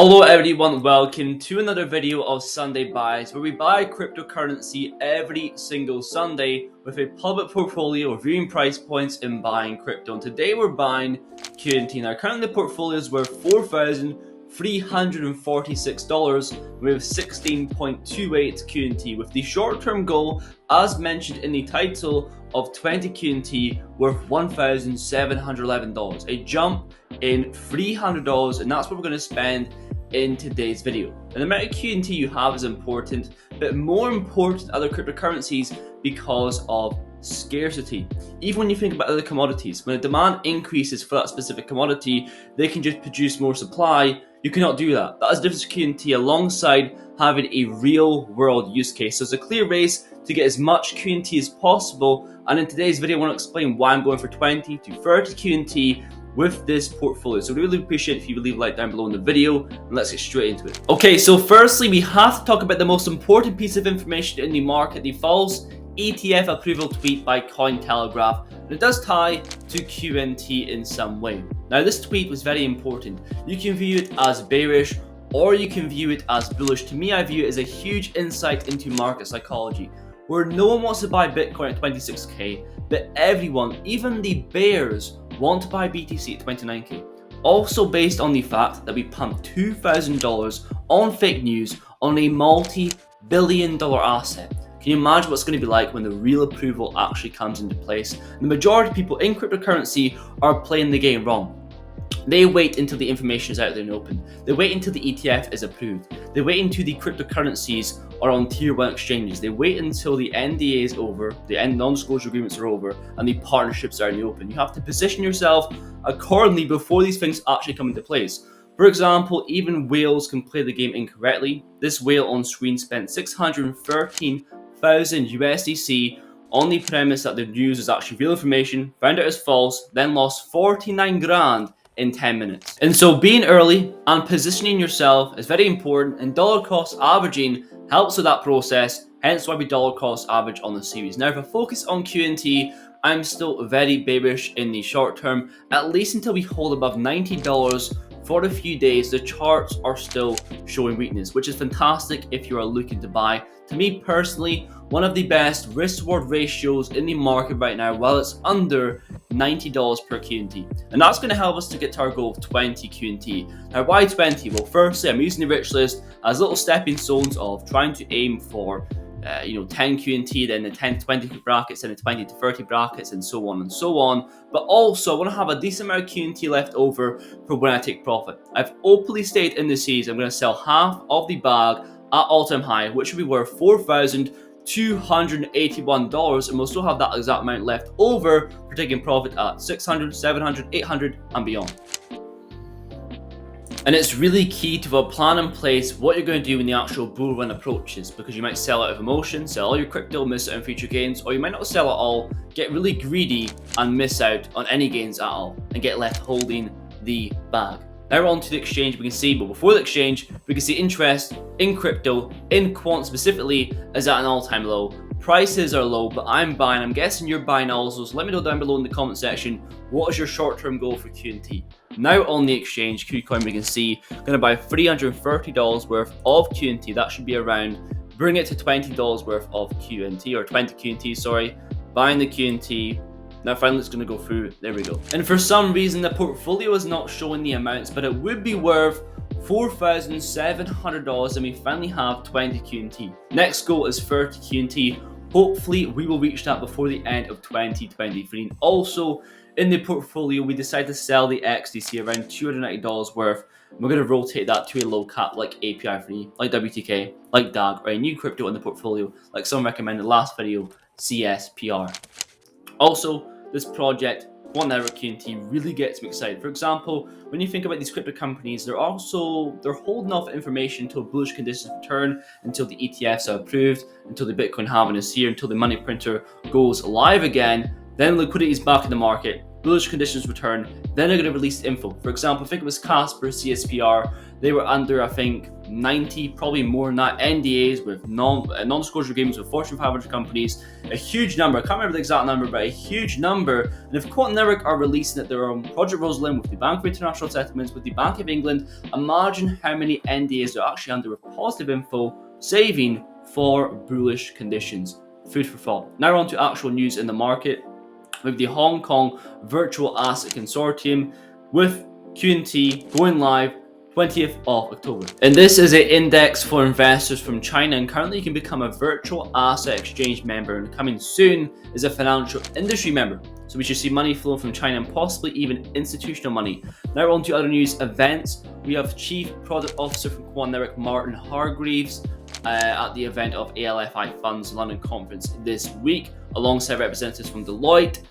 Hello everyone, welcome to another video of Sunday Buys, where we buy cryptocurrency every single Sunday with a public portfolio reviewing price points and buying crypto. And today we're buying QNT. Now currently the portfolio is worth $4,346 with 16.28 QNT, with the short-term goal, as mentioned in the title, of 20 QNT worth $1,711, a jump in $300, and that's what we're going to spend in today's video. And the amount of QNT you have is important, but more important than other cryptocurrencies because of scarcity. Even when you think about other commodities, when the demand increases for that specific commodity, they can just produce more supply. You cannot do that. That is the difference with QNT alongside having a real world use case. So it's a clear race to get as much QNT as possible. And in today's video, I want to explain why I'm going for 20 to 30 QNT with this portfolio. So really appreciate it if you would leave a like down below in the video, and let's get straight into it. Okay, so firstly, we have to talk about the most important piece of information in the market, the false ETF approval tweet by Cointelegraph. And it does tie to QNT in some way. Now this tweet was very important. You can view it as bearish or you can view it as bullish. To me, I view it as a huge insight into market psychology, where no one wants to buy Bitcoin at 26k, but everyone, even the bears, want to buy BTC at 29k. Also based on the fact that we pumped $2,000 on fake news on a multi-billion-dollar asset. Can you imagine what's going to be like when the real approval actually comes into place? And the majority of people in cryptocurrency are playing the game wrong. They wait until the information is out there and open. They wait until the ETF is approved. They wait until the cryptocurrencies are on tier 1 exchanges. They wait until the NDA is over, the non-disclosure agreements are over, and the partnerships are in the open. You have to position yourself accordingly before these things actually come into place. For example, even whales can play the game incorrectly. This whale on screen spent 613,000 USDC on the premise that the news is actually real information, found out as false, then lost 49 grand in 10 minutes. And so being early and positioning yourself is very important, and dollar cost averaging helps with that process, hence why we dollar cost average on the series. Now if I focus on QNT, I'm still very bearish in the short term, at least until we hold above $90 for a few days. The charts are still showing weakness, which is fantastic if you are looking to buy. To me personally, one of the best risk-reward ratios in the market right now, while it's under $90 per QNT. And that's going to help us to get to our goal of 20 QNT. Now why 20? Well, firstly, I'm using the rich list as little stepping stones of trying to aim for 10 QNT, then the 10 to 20 brackets, then the 20 to 30 brackets, and so on and so on. But also, I want to have a decent amount of QNT left over for when I take profit. I've openly stated in the series I'm going to sell half of the bag at all-time high, which will be worth $4,281, and we'll still have that exact amount left over for taking profit at 600, 700, 800, and beyond. And it's really key to have a plan in place what you're going to do when the actual bull run approaches, because you might sell out of emotion, sell all your crypto, miss out on future gains, or you might not sell at all, get really greedy and miss out on any gains at all, and get left holding the bag. Now we're on to the exchange. We can see, but before the exchange, we can see interest in crypto, in quant specifically, is at an all-time low. Prices are low, but I'm buying. I'm guessing you're buying also, so let me know down below in the comment section, what is your short-term goal for QNT? Now on the exchange, KuCoin, we can see, going to buy $330 worth of QNT. That should be around, bring it to $20 worth of QNT, or 20 QNT, sorry. Buying the QNT. Now finally it's going to go through, there we go. And for some reason the portfolio is not showing the amounts, but it would be worth $4,700, and we finally have 20 QNT. Next goal is 30 QNT. Hopefully we will reach that before the end of 2023. And also in the portfolio we decided to sell the XDC around $290 worth. We're going to rotate that to a low cap like API3, like WTK, like DAG, or a new crypto in the portfolio, like someone recommended last video, CSPR. Also, this project, Quant Network QNT, really gets me excited. For example, when you think about these crypto companies, they're holding off information until bullish conditions return, until the ETFs are approved, until the Bitcoin halving is here, until the money printer goes live again. Then liquidity is back in the market. bullish conditions return, then they're going to release info. For example, I think it was Casper, CSPR, they were under, I think, 90, probably more than that, NDAs with non-disclosure agreements with Fortune 500 companies, a huge number. I can't remember the exact number, but a huge number. And if QNT Network are releasing it, their own Project Rosalind with the Bank of International Settlements, with the Bank of England, imagine how many NDAs they're actually under with positive info, saving for bullish conditions. Food for thought. Now on to actual news in the market, with the Hong Kong Virtual Asset Consortium with QNT going live 20th of October. And this is an index for investors from China, and currently you can become a virtual asset exchange member, and coming soon is a financial industry member. So we should see money flow from China and possibly even institutional money. Now on to other news events. We have Chief Product Officer from QNT Network, Martin Hargreaves, at the event of ALFI Fund's London conference this week, alongside representatives from Deloitte,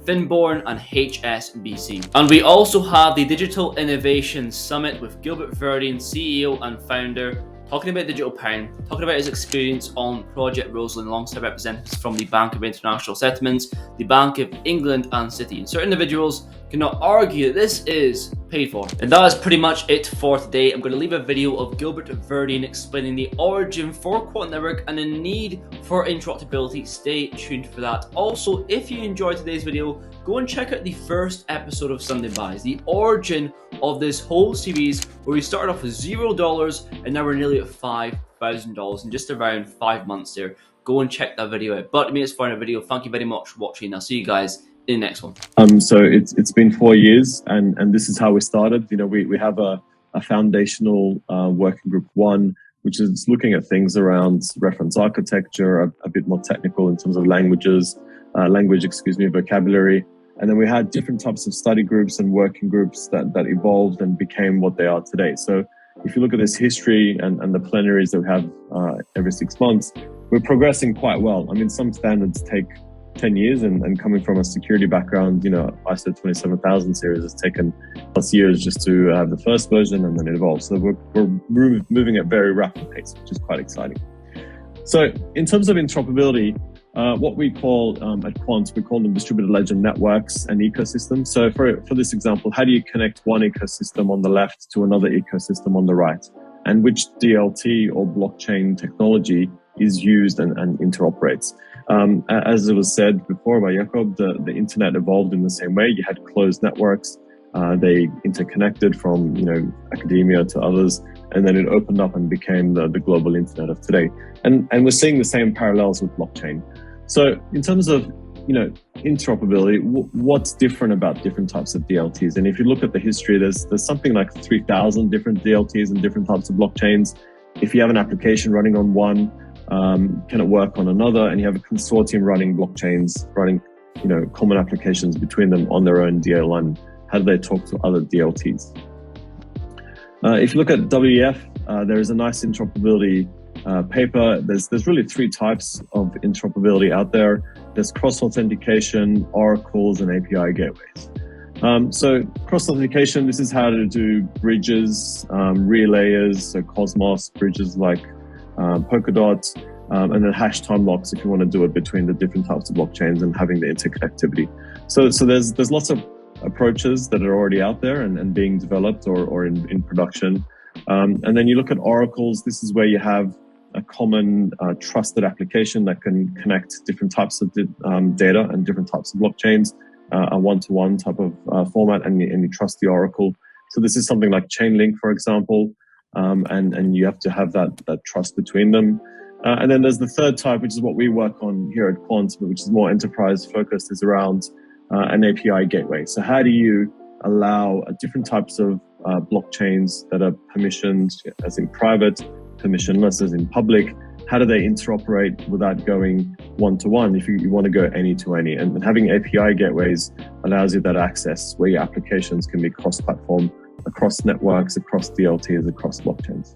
Hepburn and HSBC. And we also have the Digital Innovation Summit with Gilbert Verdine, CEO and founder, talking about digital pound, talking about his experience on Project Rosalind alongside representatives from the Bank of International Settlements, the Bank of England and Citi. And certain individuals cannot argue that this is paid for. And that is pretty much it for today. I'm going to leave a video of Gilbert Verdine explaining the origin for QNT Network and the need for interoperability. Stay tuned for that. Also, if you enjoyed today's video, go and check out the first episode of Sunday Buys, the origin of this whole series, where we started off with $0 and now we're nearly at $5,000 in just around 5 months there. Go and check that video out. But to me, it's for a video. Thank you very much for watching. I'll see you guys in the next one. So it's been 4 years, and this is how we started. You know, we have a foundational working group 1, which is looking at things around reference architecture, a bit more technical in terms of vocabulary. And then we had different types of study groups and working groups that evolved and became what they are today. So if you look at this history and the plenaries that we have every 6 months, we're progressing quite well. I mean, some standards take 10 years, and coming from a security background, you know, ISO 27000 series has taken plus years just to have the first version, and then it evolves. So we're moving at very rapid pace, which is quite exciting. So in terms of interoperability, what we call at QNT, we call them distributed ledger networks and ecosystems. So for this example, how do you connect one ecosystem on the left to another ecosystem on the right? And which DLT or blockchain technology is used and interoperates? As it was said before by Jakob, the internet evolved in the same way. You had closed networks, they interconnected from, you know, academia to others, and then it opened up and became the global internet of today. And we're seeing the same parallels with blockchain. So in terms of, you know, interoperability, what's different about different types of DLTs? And if you look at the history, there's something like 3,000 different DLTs and different types of blockchains. If you have an application running on one, can it work on another? And you have a consortium running blockchains, running, you know, common applications between them on their own DL1. How do they talk to other DLTs? If you look at WEF, there is a nice interoperability paper. There's really 3 types of interoperability out there. There's cross-authentication, oracles, and API gateways. So cross-authentication, this is how to do bridges, relayers, so Cosmos, bridges like Polkadot, and then hash time locks if you want to do it between the different types of blockchains and having the interconnectivity. So there's lots of approaches that are already out there and being developed or in production. And then you look at oracles. This is where you have a common trusted application that can connect different types of data and different types of blockchains, a one-to-one type of format, and you trust the oracle. So this is something like Chainlink, for example, and you have to have that trust between them. And then there's the third type, which is what we work on here at QNT, which is more enterprise focused, is around an API gateway. So how do you allow different types of blockchains that are permissioned, as in private, permissionless as in public? How do they interoperate without going one-to-one if you want to go any-to-any? And having API gateways allows you that access where your applications can be cross-platform, across networks, across DLTs, across blockchains.